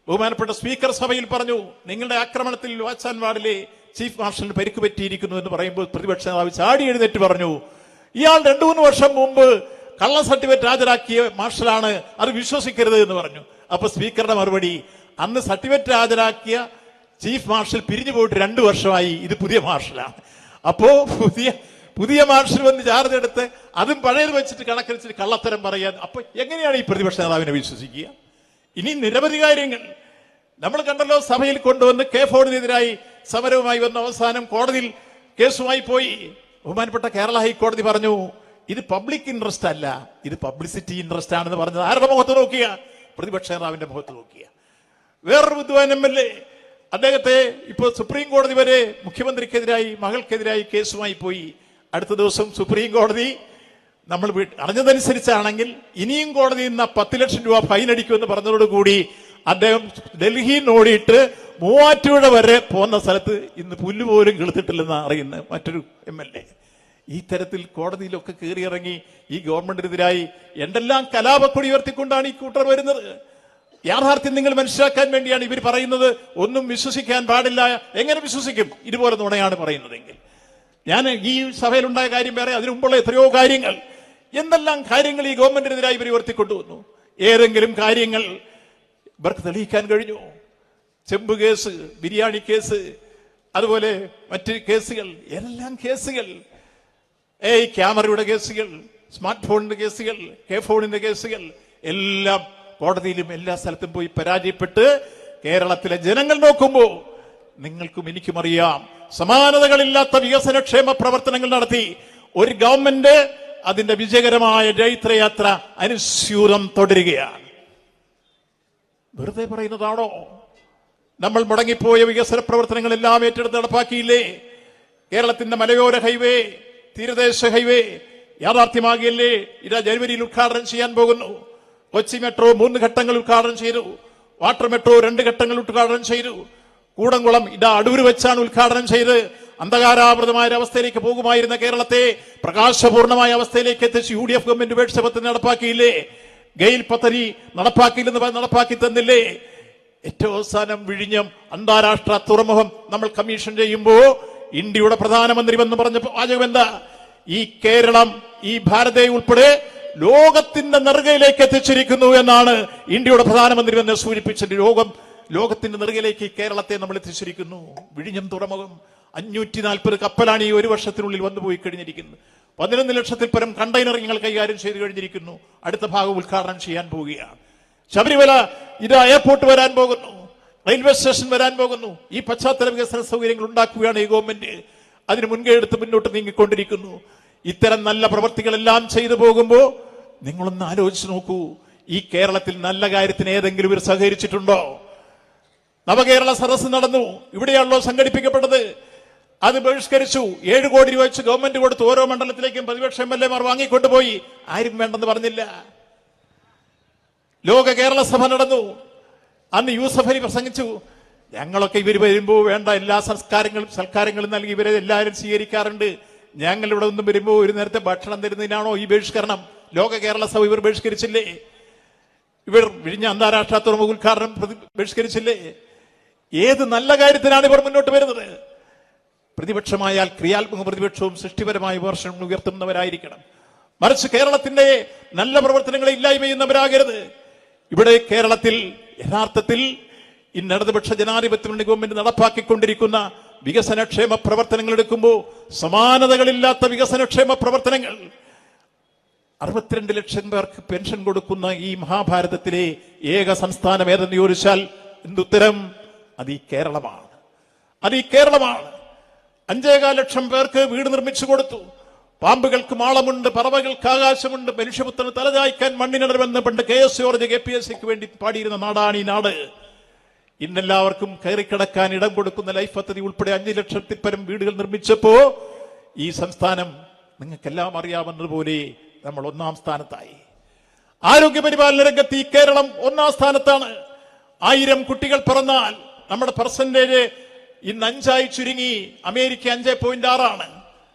ബഹുമാനപ്പെട്ട സ്പീക്കർ സഭയിൽ പറഞ്ഞു, നിങ്ങളുടെ ആക്രമണത്തിൽ വാച്ചാൻ വാർഡിലെ ചീഫ് മാർഷലിന് പരിക്ക് പറ്റിയിരിക്കുന്നു എന്ന് പറയുമ്പോൾ പ്രതിപക്ഷ നേതാവ് ചാടി എഴുന്നേറ്റ് പറഞ്ഞു, ഇയാൾ 2-3 വർഷം മുമ്പ് കള്ള സർട്ടിഫിക്കറ്റ് ഹാജരാക്കിയ മാർഷലാണ്, അത് വിശ്വസിക്കരുത് എന്ന് പറഞ്ഞു. അപ്പൊ സ്പീക്കറുടെ മറുപടി, അന്ന് സർട്ടിഫിക്കറ്റ് ഹാജരാക്കിയ ചീഫ് മാർഷൽ പിരിഞ്ഞു പോയിട്ട് 2 വർഷമായി, ഇത് പുതിയ മാർഷലാണ്. അപ്പോ പുതിയ മാർഷൽ വന്ന് ചാർജ് എടുത്ത് അതും പഴയത് വെച്ചിട്ട് കണക്കനുസരിച്ച് കള്ളത്തരം പറയാൻ അപ്പൊ എങ്ങനെയാണ് ഈ പ്രതിപക്ഷ നേതാവിനെ വിശ്വസിക്കുക? ഇനി നിരവധി കാര്യങ്ങൾ നമ്മൾ കണ്ടല്ലോ. സഭയിൽ കൊണ്ടുവന്ന് K4-നെതിരായി സമരവുമായി വന്ന അവസാനം കോടതിയിൽ കേസുമായി പോയി. ബഹുമാനപ്പെട്ട കേരള ഹൈക്കോടതി പറഞ്ഞു, ഇത് പബ്ലിക് ഇൻട്രസ്റ്റ് അല്ല, ഇത് പബ്ലിസിറ്റി ഇൻട്രസ്റ്റ് ആണെന്ന് പറഞ്ഞത് ആരുടെ മുഖത്ത് നോക്കിയ? പ്രതിപക്ഷ നേതാവിന്റെ മുഖത്ത് നോക്കിയ. വേറൊരു വിദ്വാൻ MLA, അദ്ദേഹത്തെ ഇപ്പോൾ സുപ്രീം കോടതി വരെ മുഖ്യമന്ത്രിക്കെതിരായി മകൾക്കെതിരായി കേസുമായി പോയി. അടുത്ത ദിവസം സുപ്രീം കോടതി നമ്മൾ അറിഞ്ഞതനുസരിച്ചാണെങ്കിൽ ഇനിയും കോടതി ഇന്ന് 10 ലക്ഷം രൂപ ഫൈൻ അടിക്കുമെന്ന് പറഞ്ഞതോടുകൂടി അദ്ദേഹം ഡൽഹിയിൽ ഓടിയിട്ട് മൂവാറ്റുപുഴ വരെ പോകുന്ന സ്ഥലത്ത് ഇന്ന് പുല്ലുപോലും കിളുത്തിട്ടില്ലെന്ന് അറിയുന്ന മറ്റൊരു MLA. ഈ തരത്തിൽ കോടതിയിലൊക്കെ കയറിയിറങ്ങി ഈ ഗവൺമെന്റിനെതിരായി എന്തെല്ലാം കലാപക്കൊടി ഉയർത്തിക്കൊണ്ടാണ് ഈ കൂട്ടർ വരുന്നത്. യാഥാർത്ഥ്യം നിങ്ങൾ മനസ്സിലാക്കാൻ വേണ്ടിയാണ് ഇവർ പറയുന്നത്. ഒന്നും വിശ്വസിക്കാൻ പാടില്ല. എങ്ങനെ വിശ്വസിക്കും ഇതുപോലെ നുണയാണ് പറയുന്നതെങ്കിൽ? ഞാൻ ഈ സഭയിലുണ്ടായ കാര്യം വേറെ, അതിനു മുമ്പുള്ള എത്രയോ കാര്യങ്ങൾ, എന്തെല്ലാം കാര്യങ്ങൾ ഈ ഗവൺമെന്റിനെതിരായി ഇവർ ഉയർത്തിക്കൊണ്ടുവന്നു. ഏതെങ്കിലും കാര്യങ്ങൾ ഇവർക്ക് തെളിയിക്കാൻ കഴിഞ്ഞു? ചെമ്പ് കേസ്, ബിരിയാണി കേസ്, അതുപോലെ മറ്റ് കേസുകൾ, ഏതെല്ലാം കേസുകൾ, ക്യാമറയുടെ കേസുകൾ, സ്മാർട്ട് ഫോണിന്റെ കേസുകൾ, K4-ന്റെ കേസുകൾ എല്ലാം കോടതിയിലും എല്ലാ സ്ഥലത്തും പോയി പരാജയപ്പെട്ട് കേരളത്തിലെ ജനങ്ങൾ നോക്കുമ്പോൾ നിങ്ങൾക്കും എനിക്കും അറിയാം. സമാനതകളില്ലാത്ത വികസനക്ഷേമ പ്രവർത്തനങ്ങൾ നടത്തി ഒരു ഗവൺമെന്റ് അതിന്റെ വിജയകരമായ ജൈത്രയാത്ര അനുസ്യൂതം തുടരുകയാണ്. വെറുതെ പറയുന്നതാണോ? നമ്മൾ മുടങ്ങിപ്പോയ വികസന പ്രവർത്തനങ്ങളെല്ലാം ഏറ്റെടുത്ത് നടപ്പാക്കിയില്ലേ? കേരളത്തിന്റെ മലയോര ഹൈവേ, തീരദേശ ഹൈവേ യാഥാർത്ഥ്യമാകിയല്ലേ? ഇതാ ജനുവരിയിൽ ഉദ്ഘാടനം ചെയ്യാൻ പോകുന്നു. കൊച്ചി മെട്രോ 3 ഘട്ടങ്ങൾ ഉദ്ഘാടനം ചെയ്തു. വാട്ടർ മെട്രോ 2 ഘട്ടങ്ങൾ ഉദ്ഘാടനം ചെയ്തു. കൂടംകുളം ഇതാ അടൂര് വെച്ചാണ് ഉദ്ഘാടനം ചെയ്ത് അന്ധകാരാവൃതമായ അവസ്ഥയിലേക്ക് പോകുമായിരുന്ന കേരളത്തെ പ്രകാശപൂർണമായ അവസ്ഥയിലേക്ക് എത്തിച്ച് UDF ഗവൺമെന്റ് ഉപേക്ഷിച്ച പദ്ധതി നടപ്പാക്കിയില്ലേ? ഗെയിൽ പദ്ധതി നടപ്പാക്കിയില്ലെന്ന് നടപ്പാക്കി തന്നില്ലേ? ഏറ്റവും അവസാനം വിഴിഞ്ഞം അന്താരാഷ്ട്ര തുറമുഖം നമ്മൾ കമ്മീഷൻ ചെയ്യുമ്പോ ഇന്ത്യയുടെ പ്രധാനമന്ത്രി എന്ന് പറഞ്ഞ വാചകം എന്താ? ഈ കേരളം, ഈ ഭാരതീയ ഉൾപ്പെടെ ലോകത്തിന്റെ നെറുകയിലേക്ക് എത്തിച്ചിരിക്കുന്നു എന്നാണ് ഇന്ത്യയുടെ പ്രധാനമന്ത്രി എന്ന് സൂചിപ്പിച്ചത്. ലോകത്തിന്റെ നെറുകയിലേക്ക് കേരളത്തെ നമ്മൾ എത്തിച്ചിരിക്കുന്നു. വിഴിഞ്ഞം തുറമുഖം 540 കപ്പലാണ് ഈ 1 വർഷത്തിനുള്ളിൽ വന്നുപോയി കഴിഞ്ഞിരിക്കുന്നത്. 11 ലക്ഷത്തിൽ പരം കണ്ടെയ്നർ ഞങ്ങൾ കൈകാര്യം ചെയ്ത് കഴിഞ്ഞിരിക്കുന്നു. അടുത്ത ഭാഗം ഉദ്ഘാടനം ചെയ്യാൻ പോവുകയാണ്. ശബരിമല ഇതാ എയർപോർട്ട് വരാൻ പോകുന്നു, റെയിൽവേ സ്റ്റേഷൻ വരാൻ പോകുന്നു. ഈ പശ്ചാത്തല വികസന സൗകര്യങ്ങൾ ഉണ്ടാക്കുകയാണ് ഈ ഗവൺമെന്റ്. അതിന് മുൻകൈ എടുത്ത് മുന്നോട്ട് നീങ്ങിക്കൊണ്ടിരിക്കുന്നു. ഇത്തരം നല്ല പ്രവൃത്തികളെല്ലാം ചെയ്തു പോകുമ്പോ നിങ്ങളൊന്ന് ആലോചിച്ച് നോക്കൂ, ഈ കേരളത്തിൽ നല്ല കാര്യത്തിന് ഏതെങ്കിലും ഇവർ സഹകരിച്ചിട്ടുണ്ടോ? നവകേരള സദസ്സ് നടന്നു, ഇവിടെയാണല്ലോ സംഘടിപ്പിക്കപ്പെട്ടത്. അത് ബഹിഷ്കരിച്ചു. 7 കോടി രൂപ വെച്ച് ഗവൺമെന്റ് കൊടുത്തു. ഓരോ മണ്ഡലത്തിലേക്കും പ്രതിപക്ഷ MLA മാർ വാങ്ങിക്കൊണ്ടുപോയി. ആരും വേണ്ടെന്ന് പറഞ്ഞില്ല. ലോക കേരള സഭ നടന്നു. അന്ന് യൂസഫ് അലി പ്രസംഗിച്ചു, ഞങ്ങളൊക്കെ ഇവർ വരുമ്പോ വേണ്ട എല്ലാ സൽക്കാരങ്ങളും നൽകി ഇവരെ എല്ലാവരും സ്വീകരിക്കാറുണ്ട്. ഞങ്ങൾ ഇവിടെ ഒന്നും വരുമ്പോ ഒരു നേരത്തെ ഭക്ഷണം തരുന്നതിനാണോ ഈ ബഹിഷ്കരണം? ലോക കേരള സഭ ഇവർ ബഹിഷ്കരിച്ചില്ലേ? ഇവർ വിഴിഞ്ഞ അന്താരാഷ്ട്ര തുറമുഖ ഉദ്ഘാടനം ബഹിഷ്കരിച്ചില്ലേ? ഏത് നല്ല കാര്യത്തിനാണ് ഇവർ മുന്നോട്ട് വരുന്നത്? പ്രതിപക്ഷമായാൽ ക്രിയാത്മക പ്രതിപക്ഷവും സൃഷ്ടിപരമായ വിമർശനങ്ങൾ ഉയർത്തുന്നവരായിരിക്കണം. മറിച്ച് കേരളത്തിന്റെ നല്ല പ്രവർത്തനങ്ങളെ ഇല്ലായ്മ ചെയ്യുന്നവരാകരുത്. ഇവിടെ കേരളത്തിൽ യഥാർത്ഥത്തിൽ ഇടതുപക്ഷ ജനാധിപത്യ മുന്നണി ഗവൺമെന്റ് നടപ്പാക്കിക്കൊണ്ടിരിക്കുന്ന വികസനക്ഷേമ പ്രവർത്തനങ്ങൾ എടുക്കുമ്പോൾ സമാനതകളില്ലാത്ത വികസനക്ഷേമ പ്രവർത്തനങ്ങൾ, 62 ലക്ഷം പേർക്ക് പെൻഷൻ കൊടുക്കുന്ന ഈ മഹാഭാരതത്തിലെ ഏക സംസ്ഥാനം ഏതെന്ന് ചോദിച്ചാൽ എന്തുത്തരം? അത് ഈ കേരളമാണ്. 5.25 ലക്ഷം പേർക്ക് വീട് നിർമ്മിച്ചു കൊടുത്തു. പാമ്പുകൾക്ക് മാളമുണ്ട്, പറവകൾക്ക് ആകാശമുണ്ട്, മനുഷ്യപുത്രന് തലചായ്ക്കാൻ മണ്ണിനിടമെന്ന് പണ്ട് KS ജോർജ് KPSCക്ക് വേണ്ടി പാടിയിരുന്ന നാടാണ് ഈ നാട്. ഇന്നെല്ലാവർക്കും കയറിക്കിടക്കാൻ ഇടം കൊടുക്കുന്ന ലൈഫ് പദ്ധതി ഉൾപ്പെടെ 5 ലക്ഷത്തിൽ പരം വീടുകൾ നിർമ്മിച്ചപ്പോ ഈ സംസ്ഥാനം നിങ്ങൾക്കെല്ലാം അറിയാവുന്നതുപോലെ നമ്മൾ 1-ാം സ്ഥാനത്തായി. ആരോഗ്യപരിപാലന രംഗത്ത് ഈ കേരളം 1-ാം സ്ഥാനത്താണ്. 1000 കുട്ടികൾ പിറന്നാൽ നമ്മുടെ പെർസെന്റേജ് ഇന്ന് 5 ചുരുങ്ങി. അമേരിക്ക 5.6.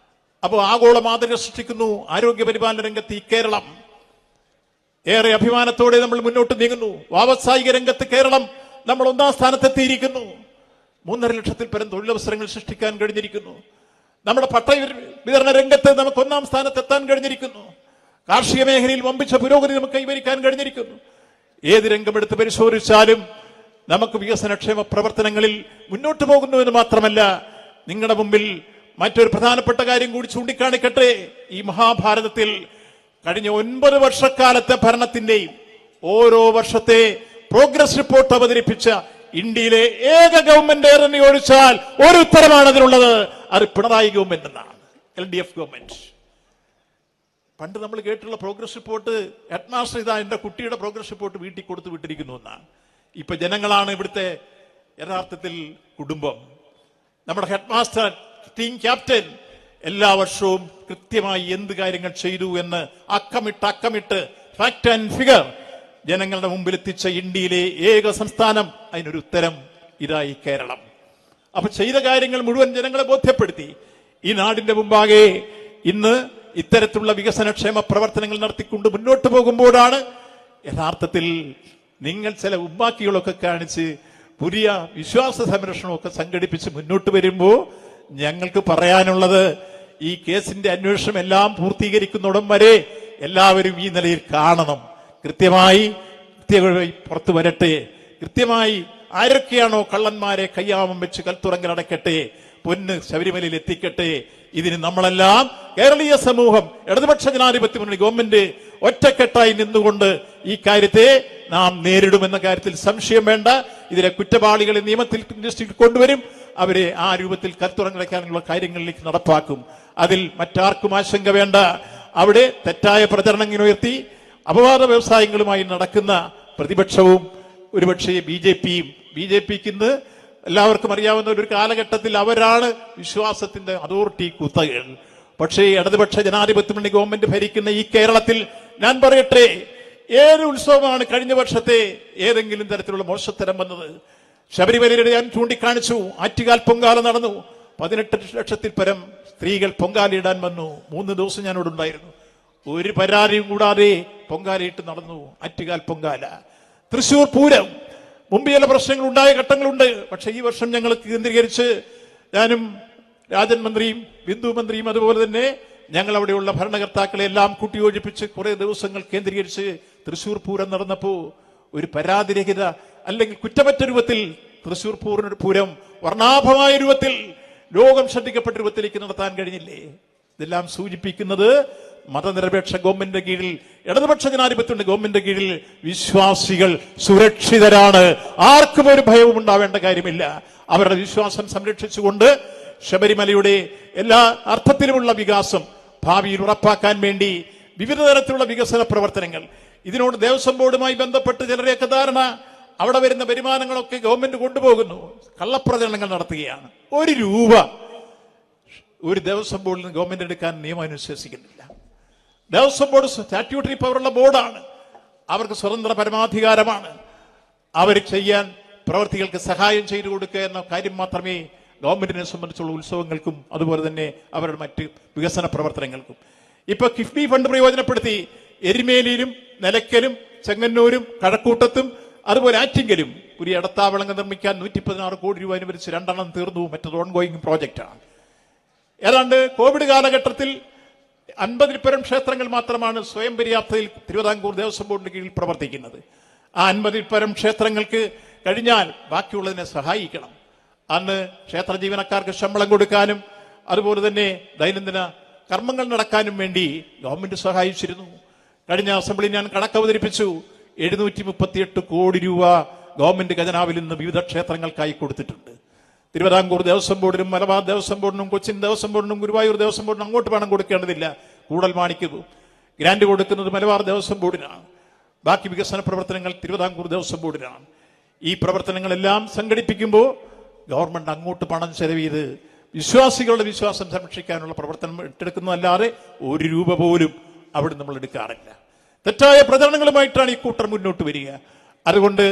അപ്പോൾ ആഗോള മാതൃക സൃഷ്ടിക്കുന്നു ആരോഗ്യപരിപാലന രംഗത്ത് ഈ കേരളം. ഏറെ അഭിമാനത്തോടെ നമ്മൾ മുന്നോട്ട് നീങ്ങുന്നു. വ്യാവസായിക രംഗത്ത് കേരളം നമ്മൾ 1-ാം സ്ഥാനത്തെത്തിയിരിക്കുന്നു. 3.5 ലക്ഷത്തിൽ പരം തൊഴിലവസരങ്ങൾ സൃഷ്ടിക്കാൻ കഴിഞ്ഞിരിക്കുന്നു. നമ്മുടെ പട്ടയ വിതരണ രംഗത്ത് നമുക്ക് 1-ാം സ്ഥാനത്തെത്താൻ കഴിഞ്ഞിരിക്കുന്നു. കാർഷിക മേഖലയിൽ വമ്പിച്ച പുരോഗതി നമുക്ക് കൈവരിക്കാൻ കഴിഞ്ഞിരിക്കുന്നു. ഏത് രംഗമെടുത്ത് പരിശോധിച്ചാലും നമുക്ക് വികസനക്ഷേമ പ്രവർത്തനങ്ങളിൽ മുന്നോട്ട് പോകുന്നു എന്ന് മാത്രമല്ല, നിങ്ങളുടെ മുമ്പിൽ മറ്റൊരു പ്രധാനപ്പെട്ട കാര്യം കൂടി ചൂണ്ടിക്കാണിക്കട്ടെ. ഈ മഹാഭാരതത്തിൽ കഴിഞ്ഞ 9 വർഷക്കാലത്തെ ഭരണത്തിന്റെയും ഓരോ വർഷത്തെ പ്രോഗ്രസ് റിപ്പോർട്ട് അവതരിപ്പിച്ച ഇന്ത്യയിലെ ഏക ഗവൺമെന്റ് ഏതെന്ന് ചോദിച്ചാൽ ഒരു ഉത്തരമാണ് അതിനുള്ളത്. അത് പിണറായി ഗവൺമെന്റ് എന്നാണ്, LDF ഗവൺമെന്റ്. പണ്ട് നമ്മൾ കേട്ടുള്ള പ്രോഗ്രസ് റിപ്പോർട്ട് ഹെഡ്മാസ്റ്റർ ഇതാ എന്റെ കുട്ടിയുടെ പ്രോഗ്രസ് റിപ്പോർട്ട് വീട്ടിൽ കൊടുത്തു വിട്ടിരിക്കുന്നു എന്നാണ്. ഇപ്പൊ ജനങ്ങളാണ് ഇവിടുത്തെ യഥാർത്ഥത്തിൽ കുടുംബം. നമ്മുടെ ഹെഡ്മാസ്റ്റർ, ടീം ക്യാപ്റ്റൻ എല്ലാ വർഷവും കൃത്യമായി എന്ത് കാര്യങ്ങൾ ചെയ്തു എന്ന് അക്കമിട്ട് ഫാക്ട് ആൻഡ് ഫിഗർ ജനങ്ങളുടെ മുമ്പിൽ എത്തിച്ച ഇന്ത്യയിലെ ഏക സംസ്ഥാനം, അതിനൊരു ഉത്തരം ഇതായി കേരളം. അപ്പൊ ചെയ്ത കാര്യങ്ങൾ മുഴുവൻ ജനങ്ങളെ ബോധ്യപ്പെടുത്തി. ഈ നാടിന്റെ മുമ്പാകെ ഇന്ന് ഇത്തരത്തിലുള്ള വികസനക്ഷേമ പ്രവർത്തനങ്ങൾ നടത്തിക്കൊണ്ട് മുന്നോട്ട് പോകുമ്പോഴാണ് യഥാർത്ഥത്തിൽ നിങ്ങൾ ചില ഉമ്മാക്കികളൊക്കെ കാണിച്ച് പുതിയ വിശ്വാസ സംരക്ഷണമൊക്കെ സംഘടിപ്പിച്ച് മുന്നോട്ട് വരുമ്പോൾ ഞങ്ങൾക്ക് പറയാനുള്ളത്, ഈ കേസിന്റെ അന്വേഷണം എല്ലാം പൂർത്തീകരിക്കുന്നിടം വരെ എല്ലാവരും ഈ നിലയിൽ കാണണം. കൃത്യമായി പുറത്തു വരട്ടെ. കൃത്യമായി ആരൊക്കെയാണോ കള്ളന്മാരെ കയ്യാമം വെച്ച് കൽത്തുറങ്കലടക്കട്ടെ, പൊന്ന് ശബരിമലയിൽ എത്തിക്കട്ടെ. ഇതിന് നമ്മളെല്ലാം കേരളീയ സമൂഹം, ഇടതുപക്ഷ ജനാധിപത്യ മുന്നണി ഗവൺമെന്റ് ഒറ്റക്കെട്ടായി നിന്നുകൊണ്ട് ഈ കാര്യത്തെ നാം നേരിടുമെന്ന കാര്യത്തിൽ സംശയം വേണ്ട. ഇതിലെ കുറ്റവാളികളെ നിയമത്തിൽ കൊണ്ടുവരും. അവരെ ആ രൂപത്തിൽ കരുത്തുറങ്ങടക്കാനുള്ള കാര്യങ്ങളിലേക്ക് നടപ്പാക്കും. അതിൽ മറ്റാർക്കും ആശങ്ക വേണ്ട. അവിടെ തെറ്റായ പ്രചരണങ്ങൾ ഉയർത്തി അപവാദ വ്യവസായങ്ങളുമായി നടക്കുന്ന പ്രതിപക്ഷവും ഒരുപക്ഷെ ബി ജെ പിക്ക് ഇന്ന് എല്ലാവർക്കും അറിയാവുന്ന ഒരു കാലഘട്ടത്തിൽ അവരാണ് വിശ്വാസത്തിന്റെ അതോറിറ്റി കുത്തകൾ. പക്ഷേ ഇടതുപക്ഷ ജനാധിപത്യ മുന്നണി ഗവൺമെന്റ് ഭരിക്കുന്ന ഈ കേരളത്തിൽ ഞാൻ പറയട്ടെ, ഏത് ഉത്സവമാണ് കഴിഞ്ഞ വർഷത്തെ ഏതെങ്കിലും തരത്തിലുള്ള മോശത്തരം വന്നത്? ശബരിമലയുടെ ഞാൻ ചൂണ്ടിക്കാണിച്ചു. ആറ്റുകാൽ പൊങ്കാല നടന്നു. 18 ലക്ഷത്തിൽ പരം സ്ത്രീകൾ പൊങ്കാലയിടാൻ വന്നു. 3 ദിവസം ഞാനോട് ഉണ്ടായിരുന്നു. ഒരു പരാതിയും കൂടാതെ പൊങ്കാലയിട്ട് നടന്നു ആറ്റുകാൽ പൊങ്കാല. തൃശൂർ പൂരം മുമ്പ് ചില പ്രശ്നങ്ങൾ ഉണ്ടായ ഘട്ടങ്ങളുണ്ട്. പക്ഷെ ഈ വർഷം ഞങ്ങൾ കേന്ദ്രീകരിച്ച് ഞാനും രാജൻ മന്ത്രിയും ബിന്ദു മന്ത്രിയും അതുപോലെ തന്നെ ഞങ്ങൾ അവിടെയുള്ള ഭരണകർത്താക്കളെ എല്ലാം കൂട്ടിയോജിപ്പിച്ച് കുറെ ദിവസങ്ങൾ കേന്ദ്രീകരിച്ച് തൃശൂർ പൂരം നടന്നപ്പോൾ ഒരു പരാതിരഹിത അല്ലെങ്കിൽ കുറ്റമറ്റ രൂപത്തിൽ തൃശൂർ പൂരം വർണ്ണാഭമായ രൂപത്തിൽ ലോകം ശ്രദ്ധിക്കപ്പെട്ട രൂപത്തിലേക്ക് നടത്താൻ കഴിഞ്ഞില്ലേ? ഇതെല്ലാം സൂചിപ്പിക്കുന്നത് മതനിരപേക്ഷ ഗവൺമെന്റിന്റെ കീഴിൽ, ഇടതുപക്ഷ ജനാധിപത്യ ഗവൺമെന്റിന്റെ കീഴിൽ വിശ്വാസികൾ സുരക്ഷിതരാണ്. ആർക്കും ഒരു ഭയവും ഉണ്ടാവേണ്ട കാര്യമില്ല. അവരുടെ വിശ്വാസം സംരക്ഷിച്ചുകൊണ്ട് ശബരിമലയുടെ എല്ലാ അർത്ഥത്തിലുമുള്ള വികാസം ഭാവിയിൽ ഉറപ്പാക്കാൻ വേണ്ടി വിവിധ തരത്തിലുള്ള വികസന പ്രവർത്തനങ്ങൾ, ഇതിനോട് ദേവസ്വം ബോർഡുമായി ബന്ധപ്പെട്ട് ചിലരെയൊക്കെ ധാരണ അവിടെ വരുന്ന വരുമാനങ്ങളൊക്കെ ഗവൺമെന്റ് കൊണ്ടുപോകുന്നു, കള്ളപ്രചരണങ്ങൾ നടത്തുകയാണ്. 1 രൂപ ഒരു ദേവസ്വം ബോർഡിൽ നിന്ന് ഗവൺമെന്റ് എടുക്കാൻ നിയമം അനുശാസിക്കുന്നില്ല. ദേവസ്വം ബോർഡ് സ്റ്റാറ്റ്യൂട്ടറി പവറുള്ള ബോർഡാണ്. അവർക്ക് സ്വതന്ത്ര പരമാധികാരമാണ്. അവർ ചെയ്യാൻ പ്രവർത്തികൾക്ക് സഹായം ചെയ്തു കൊടുക്കുക എന്ന കാര്യം മാത്രമേ ഗവൺമെന്റിനെ സംബന്ധിച്ചുള്ള ഉത്സവങ്ങൾക്കും അതുപോലെ തന്നെ അവരുടെ മറ്റ് വികസന പ്രവർത്തനങ്ങൾക്കും. ഇപ്പൊ കിഫ്ബി ഫണ്ട് പ്രയോജനപ്പെടുത്തി എരുമേലിയിലും നിലയ്ക്കലും ചെങ്ങന്നൂരും കഴക്കൂട്ടത്തും അതുപോലെ ആറ്റിങ്കലും പുതിയ ഇടത്താവളങ്ങൾ നിർമ്മിക്കാൻ 116 കോടി രൂപ അനുവദിച്ച് 2 തീർന്നു. മറ്റത് ഓൺഗോയിങ് പ്രോജക്റ്റാണ്. ഏതാണ്ട് കോവിഡ് കാലഘട്ടത്തിൽ 50-ൽ പരം ക്ഷേത്രങ്ങൾ മാത്രമാണ് സ്വയം പര്യാപ്തയിൽ തിരുവിതാംകൂർ ദേവസ്വം ബോർഡിന്റെ കീഴിൽ പ്രവർത്തിക്കുന്നത്. ആ 50-ൽ പരം ക്ഷേത്രങ്ങൾക്ക് കഴിഞ്ഞാൽ ബാക്കിയുള്ളതിനെ സഹായിക്കണം. അന്ന് ക്ഷേത്ര ജീവനക്കാർക്ക് ശമ്പളം കൊടുക്കാനും അതുപോലെ തന്നെ ദൈനംദിന കർമ്മങ്ങൾ നടക്കാനും വേണ്ടി ഗവൺമെന്റ് സഹായിച്ചിരുന്നു. കഴിഞ്ഞ അസംബ്ലി ഞാൻ കണക്ക് അവതരിപ്പിച്ചു. 738 കോടി രൂപ ഗവൺമെന്റ് ഖജനാവിൽ നിന്ന് വിവിധ ക്ഷേത്രങ്ങൾക്കായി കൊടുത്തിട്ടുണ്ട്. തിരുവിതാംകൂർ ദേവസ്വം ബോർഡിനും മലബാർ ദേവസ്വം ബോർഡിനും കൊച്ചിൻ ദേവസ്വം ബോർഡിനും ഗുരുവായൂർ ദേവസ്വം ബോർഡിനും അങ്ങോട്ട് പണം കൊടുക്കേണ്ടതില്ല. കൂടൽമാണിക്ക് ഗ്രാന്റ് കൊടുക്കുന്നത് മലബാർ ദേവസ്വം ബോർഡിനാണ്. ബാക്കി വികസന പ്രവർത്തനങ്ങൾ തിരുവിതാംകൂർ ദേവസ്വം ബോർഡിനാണ്. ഈ പ്രവർത്തനങ്ങളെല്ലാം സംഘടിപ്പിക്കുമ്പോൾ ഗവൺമെന്റ് അങ്ങോട്ട് പണം ചെലവ് ചെയ്ത് വിശ്വാസികളുടെ വിശ്വാസം സംരക്ഷിക്കാനുള്ള പ്രവർത്തനം ഏറ്റെടുക്കുന്നതല്ലാതെ 1 രൂപ പോലും അവിടെ നമ്മൾ എടുക്കാറില്ല. തെറ്റായ പ്രചരണങ്ങളുമായിട്ടാണ് ഈ കൂട്ടർ മുന്നോട്ട് വരിക. അതുകൊണ്ട്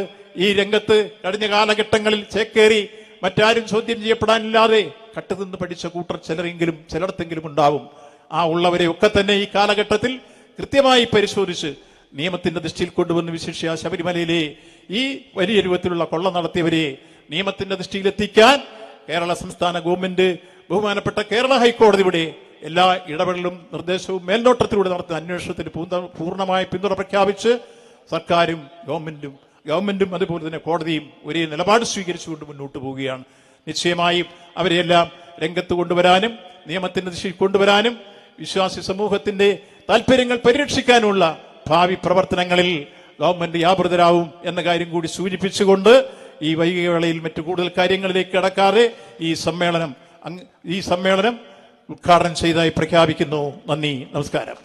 ഈ രംഗത്ത് കഴിഞ്ഞ കാലഘട്ടങ്ങളിൽ ചേക്കേറി മറ്റാരും ചോദ്യം ചെയ്യപ്പെടാനില്ലാതെ കട്ടുനിന്ന് പഠിച്ച കൂട്ടർ ചിലയിടത്തെങ്കിലും ഉണ്ടാവും. ആ ഉള്ളവരെ ഒക്കെ തന്നെ ഈ കാലഘട്ടത്തിൽ കൃത്യമായി പരിശോധിച്ച് നിയമത്തിന്റെ ദൃഷ്ടിയിൽ കൊണ്ടുവന്ന് വിശേഷിച്ച ശബരിമലയിലെ ഈ വലിയ രൂപത്തിലുള്ള കൊള്ള നടത്തിയവരെ നിയമത്തിന്റെ ദൃഷ്ടിയിലെത്തിക്കാൻ കേരള സംസ്ഥാന ഗവൺമെന്റ് ബഹുമാനപ്പെട്ട കേരള ഹൈക്കോടതിയുടെ എല്ലാ ഇടപെടലും നിർദ്ദേശവും മേൽനോട്ടത്തിലൂടെ നടത്തുന്ന അന്വേഷണത്തിന് പൂർണ്ണമായ പിന്തുണ പ്രഖ്യാപിച്ച് സർക്കാരും ഗവൺമെന്റും അതുപോലെ തന്നെ കോടതിയും ഒരേ നിലപാട് സ്വീകരിച്ചുകൊണ്ട് മുന്നോട്ട് പോവുകയാണ്. നിശ്ചയമായും അവരെല്ലാം രംഗത്ത് കൊണ്ടുവരാനും നിയമത്തിന്റെ ദിശയിൽ കൊണ്ടുവരാനും വിശ്വാസി സമൂഹത്തിന്റെ താല്പര്യങ്ങൾ പരിരക്ഷിക്കാനുള്ള ഭാവി പ്രവർത്തനങ്ങളിൽ ഗവൺമെന്റ് വ്യാപൃതരാവും എന്ന കാര്യം കൂടി സൂചിപ്പിച്ചുകൊണ്ട് ഈ വൈകിയ വേളയിൽ മറ്റു കൂടുതൽ കാര്യങ്ങളിലേക്ക് കടക്കാതെ ഈ സമ്മേളനം ഉദ്ഘാടനം ചെയ്തതായി പ്രഖ്യാപിക്കുന്നു. നന്ദി, നമസ്കാരം.